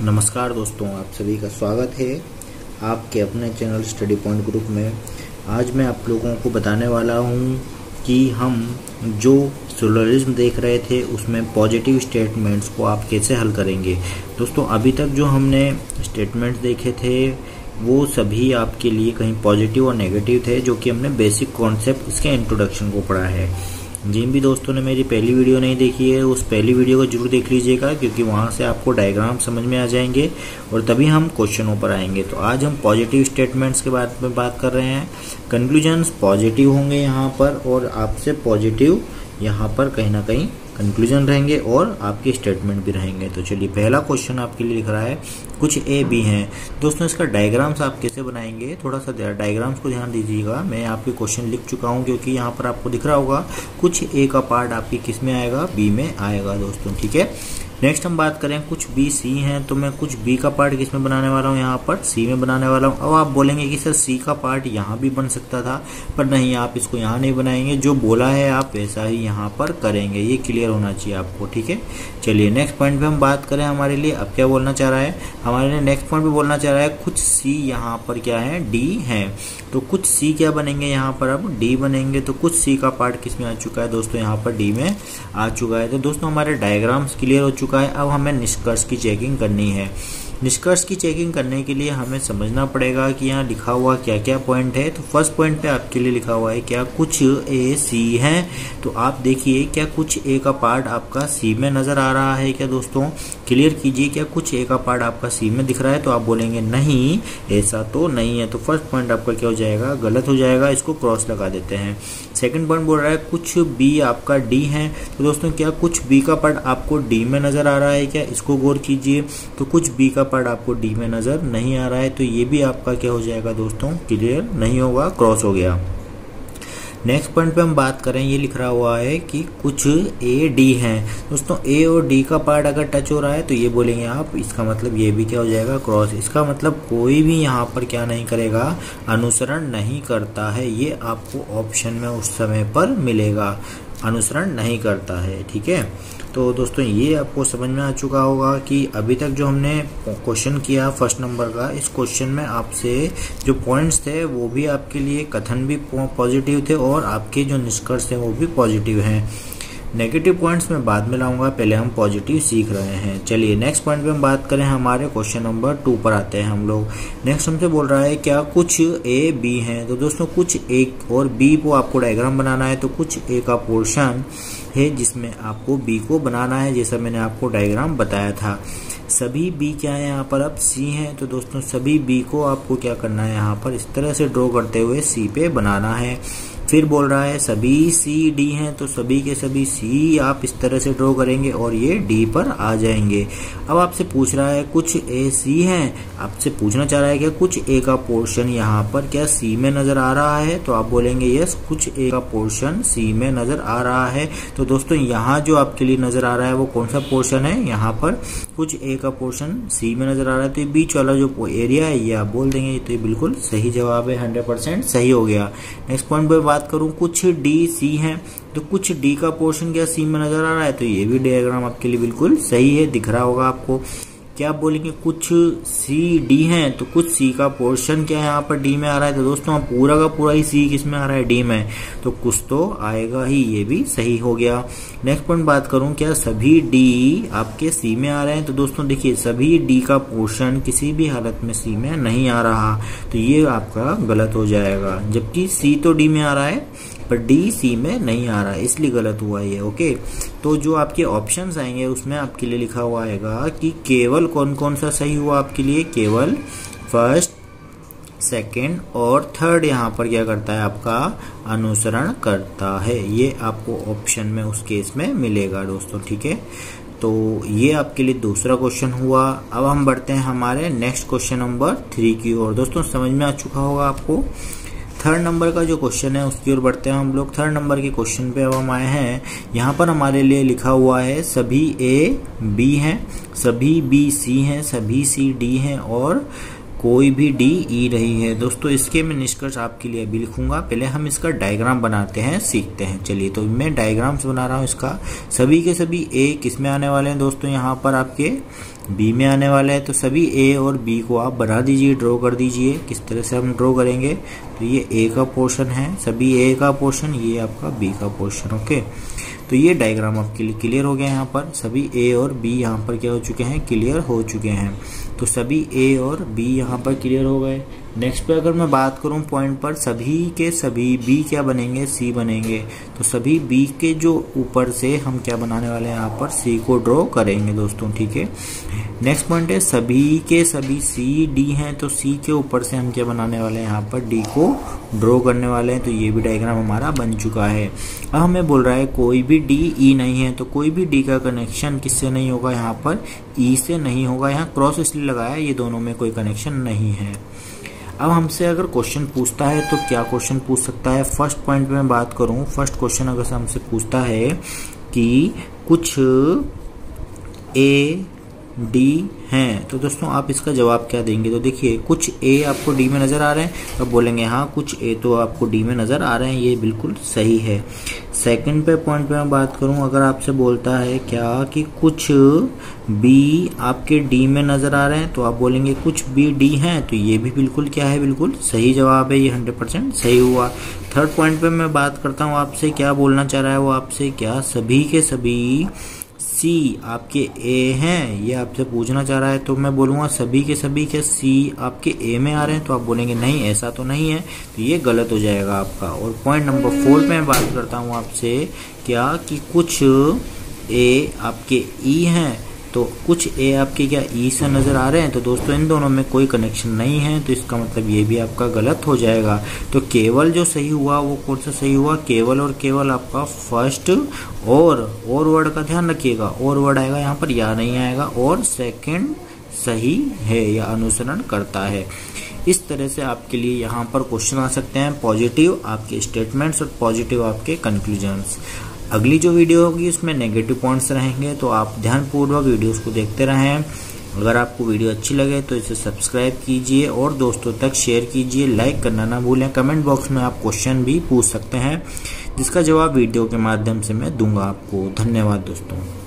नमस्कार दोस्तों, आप सभी का स्वागत है आपके अपने चैनल स्टडी पॉइंट ग्रुप में। आज मैं आप लोगों को बताने वाला हूं कि हम जो सोलरिज्म देख रहे थे उसमें पॉजिटिव स्टेटमेंट्स को आप कैसे हल करेंगे। दोस्तों, अभी तक जो हमने स्टेटमेंट्स देखे थे वो सभी आपके लिए कहीं पॉजिटिव और नेगेटिव थे, जो कि हमने बेसिक कॉन्सेप्ट इसके इंट्रोडक्शन को पढ़ा है। जिन भी दोस्तों ने मेरी पहली वीडियो नहीं देखी है उस पहली वीडियो को जरूर देख लीजिएगा, क्योंकि वहां से आपको डायग्राम समझ में आ जाएंगे और तभी हम क्वेश्चनों पर आएंगे। तो आज हम पॉजिटिव स्टेटमेंट्स के बारे में बात कर रहे हैं। कंक्लूजन्स पॉजिटिव होंगे यहाँ पर और आपसे पॉजिटिव यहाँ पर कहीं ना कहीं कंक्लूजन रहेंगे और आपके स्टेटमेंट भी रहेंगे। तो चलिए, पहला क्वेश्चन आपके लिए लिख रहा है कुछ ए बी हैं। दोस्तों, इसका डायग्राम्स आप कैसे बनाएंगे, थोड़ा सा डायग्राम्स को ध्यान दीजिएगा। मैं आपके क्वेश्चन लिख चुका हूं, क्योंकि यहाँ पर आपको दिख रहा होगा कुछ ए का पार्ट आपकी किस में आएगा, बी में आएगा दोस्तों। ठीक है, नेक्स्ट हम बात करें कुछ बी सी हैं, तो मैं कुछ बी का पार्ट किस में बनाने वाला हूँ, यहाँ पर सी में बनाने वाला हूँ। अब आप बोलेंगे कि सर सी का पार्ट यहाँ भी बन सकता था, पर नहीं, आप इसको यहाँ नहीं बनाएंगे। जो बोला है आप वैसा ही यहाँ पर करेंगे, ये क्लियर होना चाहिए आपको। ठीक है, चलिए नेक्स्ट पॉइंट पे हम बात करें। हमारे लिए अब क्या बोलना चाह रहा है, हमारे लिए नेक्स्ट पॉइंट पे बोलना चाह रहा है कुछ सी यहाँ पर क्या है, डी है। तो कुछ सी क्या बनेंगे यहाँ पर, अब डी बनेंगे। तो कुछ सी का पार्ट किस में आ चुका है दोस्तों, यहाँ पर डी में आ चुका है। तो दोस्तों, हमारे डायग्राम्स क्लियर हो चुका है। अब हमें निष्कर्ष की चेकिंग करनी है। निष्कर्ष की चेकिंग करने के लिए हमें समझना पड़ेगा कि यहाँ लिखा हुआ क्या क्या पॉइंट है। तो फर्स्ट पॉइंट पे आपके लिए लिखा हुआ है क्या कुछ ए सी है। तो आप देखिए, क्या कुछ ए का पार्ट आपका सी में नजर आ रहा है क्या दोस्तों, क्लियर कीजिए। क्या कुछ ए का पार्ट आपका सी में दिख रहा है, तो आप बोलेंगे नहीं, ऐसा तो नहीं है। तो फर्स्ट पॉइंट आपका क्या हो जाएगा, गलत हो जाएगा, इसको क्रॉस लगा देते हैं। सेकंड पॉइंट बोल रहा है कुछ बी आपका डी है। तो दोस्तों, क्या कुछ बी का पार्ट आपको डी में नजर आ रहा है क्या, इसको गौर कीजिए। तो कुछ बी का पार्ट आपको डी में नजर नहीं आ रहा है, तो ये भी आपका क्या हो जाएगा दोस्तों, क्लियर नहीं होगा, क्रॉस हो गया। नेक्स्ट पॉइंट पे हम बात करें, ये लिख रहा हुआ है कि कुछ ए डी है। दोस्तों, ए और डी का पार्ट अगर टच हो रहा है तो ये बोलेंगे आप, इसका मतलब ये भी क्या हो जाएगा, क्रॉस। इसका मतलब कोई भी यहाँ पर क्या नहीं करेगा, अनुसरण नहीं करता है। ये आपको ऑप्शन में उस समय पर मिलेगा, अनुसरण नहीं करता है। ठीक है, तो दोस्तों ये आपको समझ में आ चुका होगा कि अभी तक जो हमने क्वेश्चन किया फर्स्ट नंबर का, इस क्वेश्चन में आपसे जो पॉइंट्स थे वो भी आपके लिए कथन भी पॉजिटिव थे और आपके जो निष्कर्ष थे वो भी पॉजिटिव हैं। नेगेटिव पॉइंट्स में बाद में लाऊंगा, पहले हम पॉजिटिव सीख रहे हैं। चलिए नेक्स्ट पॉइंट पे हम बात करें, हमारे क्वेश्चन नंबर 2 पर आते हैं हम लोग। नेक्स्ट हमसे बोल रहा है क्या कुछ ए बी है। तो दोस्तों, कुछ ए और बी को आपको डायग्राम बनाना है। तो कुछ ए का पोर्शन है जिसमें आपको बी को बनाना है, जैसा मैंने आपको डायग्राम बताया था। सभी बी क्या है यहाँ पर, अब सी है। तो दोस्तों, सभी बी को आपको क्या करना है, यहाँ पर इस तरह से ड्रॉ करते हुए सी पे बनाना है। फिर बोल रहा है सभी सी डी हैं, तो सभी के सभी सी आप इस तरह से ड्रॉ करेंगे और ये डी पर आ जाएंगे। अब आपसे पूछ रहा है कुछ ए सी हैं, आपसे पूछना चाह रहा है कि कुछ ए का पोर्शन यहाँ पर क्या सी में नजर आ रहा है। तो आप बोलेंगे यस, कुछ ए का पोर्शन सी में नजर आ रहा है। तो दोस्तों, यहाँ जो आपके लिए नजर आ रहा है वो कौन सा पोर्शन है, यहाँ पर कुछ ए का पोर्शन सी में नजर आ रहा है। तो ये बीच वाला जो एरिया है ये आप बोल देंगे। तो ये बिल्कुल सही जवाब है, 100% सही हो गया। नेक्स्ट पॉइंट पर बात करूं, कुछ डी सी है। तो कुछ डी का पोर्शन क्या सी में नजर आ रहा है, तो ये भी डायग्राम आपके लिए बिल्कुल सही है, दिख रहा होगा आपको। क्या आप बोलेंगे कुछ सी डी है, तो कुछ सी का पोर्शन क्या यहाँ पर डी में आ रहा है। तो दोस्तों, पूरा का पूरा ही सी किस में आ रहा है, डी में, तो कुछ तो आएगा ही, ये भी सही हो गया। नेक्स्ट पॉइंट बात करूं, क्या सभी डी आपके सी में आ रहे हैं। तो दोस्तों देखिए, सभी डी का पोर्शन किसी भी हालत में सी में नहीं आ रहा, तो ये आपका गलत हो जाएगा। जबकि सी तो डी में आ रहा है पर डी सी में नहीं आ रहा है, इसलिए गलत हुआ ये। ओके, तो जो आपके ऑप्शंस आएंगे उसमें आपके लिए लिखा हुआ आएगा कि केवल कौन कौन सा सही हुआ आपके लिए, केवल फर्स्ट, सेकंड और थर्ड यहाँ पर क्या करता है, आपका अनुसरण करता है। ये आपको ऑप्शन में उस केस में मिलेगा दोस्तों। ठीक है, तो ये आपके लिए दूसरा क्वेश्चन हुआ। अब हम बढ़ते हैं हमारे नेक्स्ट क्वेश्चन नंबर 3 की ओर। दोस्तों, समझ में आ चुका होगा आपको। थर्ड नंबर का जो क्वेश्चन है उसकी ओर बढ़ते हैं हम लोग। थर्ड नंबर के क्वेश्चन पे अब हम आए हैं। यहाँ पर हमारे लिए लिखा हुआ है सभी ए बी हैं, सभी बी सी हैं, सभी सी डी हैं और कोई भी डी ई नहीं है। दोस्तों इसके मैं निष्कर्ष आपके लिए अभी लिखूंगा, पहले हम इसका डायग्राम बनाते हैं, सीखते हैं। चलिए तो मैं डायग्राम्स बना रहा हूँ इसका। सभी के सभी ए किस में आने वाले हैं दोस्तों, यहाँ पर आपके बी में आने वाला है। तो सभी ए और बी को आप बना दीजिए, ड्रॉ कर दीजिए। किस तरह से हम ड्रॉ करेंगे, तो ये ए का पोर्शन है, सभी ए का पोर्शन, ये आपका बी का पोर्शन। ओके, तो ये डायग्राम आपके लिए क्लियर हो गया। यहाँ पर सभी ए और बी यहाँ पर क्या हो चुके हैं, क्लियर हो चुके हैं। तो सभी ए और बी यहाँ पर क्लियर हो गए। नेक्स्ट पे अगर मैं बात करूं पॉइंट पर, सभी के सभी बी क्या बनेंगे, सी बनेंगे। तो सभी बी के जो ऊपर से हम क्या बनाने वाले हैं, यहाँ पर सी को ड्रॉ करेंगे दोस्तों, ठीक है। नेक्स्ट पॉइंट है सभी के सभी सी डी हैं, तो सी के ऊपर से हम क्या बनाने वाले हैं, यहाँ पर डी को ड्रॉ करने वाले हैं। तो ये भी डायग्राम हमारा बन चुका है। अब हमें बोल रहा है कोई भी डी ई नहीं है, तो कोई भी डी का कनेक्शन किससे नहीं होगा, यहाँ पर ई से नहीं होगा। यहाँ क्रॉस इसलिए लगाया, ये दोनों में कोई कनेक्शन नहीं है। अब हमसे अगर क्वेश्चन पूछता है तो क्या क्वेश्चन पूछ सकता है। फर्स्ट पॉइंट में बात करूं, फर्स्ट क्वेश्चन अगर हमसे पूछता है कि कुछ ए डी हैं, तो दोस्तों आप इसका जवाब क्या देंगे। तो देखिए कुछ ए आपको डी में नजर आ रहे हैं, तो बोलेंगे हाँ कुछ ए तो आपको डी में नजर आ रहे हैं, ये बिल्कुल सही है। सेकंड पे पॉइंट पे मैं बात करूं, अगर आपसे बोलता है क्या कि कुछ बी आपके डी में नजर आ रहे हैं, तो आप बोलेंगे कुछ बी डी हैं, तो ये भी बिल्कुल क्या है, बिल्कुल सही जवाब है, ये 100% सही हुआ। थर्ड पॉइंट पे मैं बात करता हूँ आपसे, क्या बोलना चाह रहा है वो आपसे, क्या सभी के सभी सी आपके ए हैं, ये आपसे पूछना चाह रहा है। तो मैं बोलूँगा सभी के सभी क्या सी आपके ए में आ रहे हैं, तो आप बोलेंगे नहीं ऐसा तो नहीं है, तो ये गलत हो जाएगा आपका। और पॉइंट नंबर 4 पे मैं बात करता हूँ आपसे, क्या कि कुछ ए आपके ई हैं, तो कुछ ए आपके क्या ई से नजर आ रहे हैं, तो दोस्तों इन दोनों में कोई कनेक्शन नहीं है, तो इसका मतलब ये भी आपका गलत हो जाएगा। तो केवल जो सही हुआ वो कौन सा सही हुआ, केवल और केवल आपका फर्स्ट और वर्ड का ध्यान रखिएगा, और वर्ड आएगा यहाँ पर, या नहीं आएगा। और सेकंड सही है या अनुसरण करता है। इस तरह से आपके लिए यहाँ पर क्वेश्चन आ सकते हैं, पॉजिटिव आपके स्टेटमेंट्स और पॉजिटिव आपके कंक्लूजन्स। अगली जो वीडियो होगी उसमें नेगेटिव पॉइंट्स रहेंगे, तो आप ध्यानपूर्वक वीडियोस को देखते रहें। अगर आपको वीडियो अच्छी लगे तो इसे सब्सक्राइब कीजिए और दोस्तों तक शेयर कीजिए, लाइक करना ना भूलें। कमेंट बॉक्स में आप क्वेश्चन भी पूछ सकते हैं, जिसका जवाब वीडियो के माध्यम से मैं दूंगा आपको। धन्यवाद दोस्तों।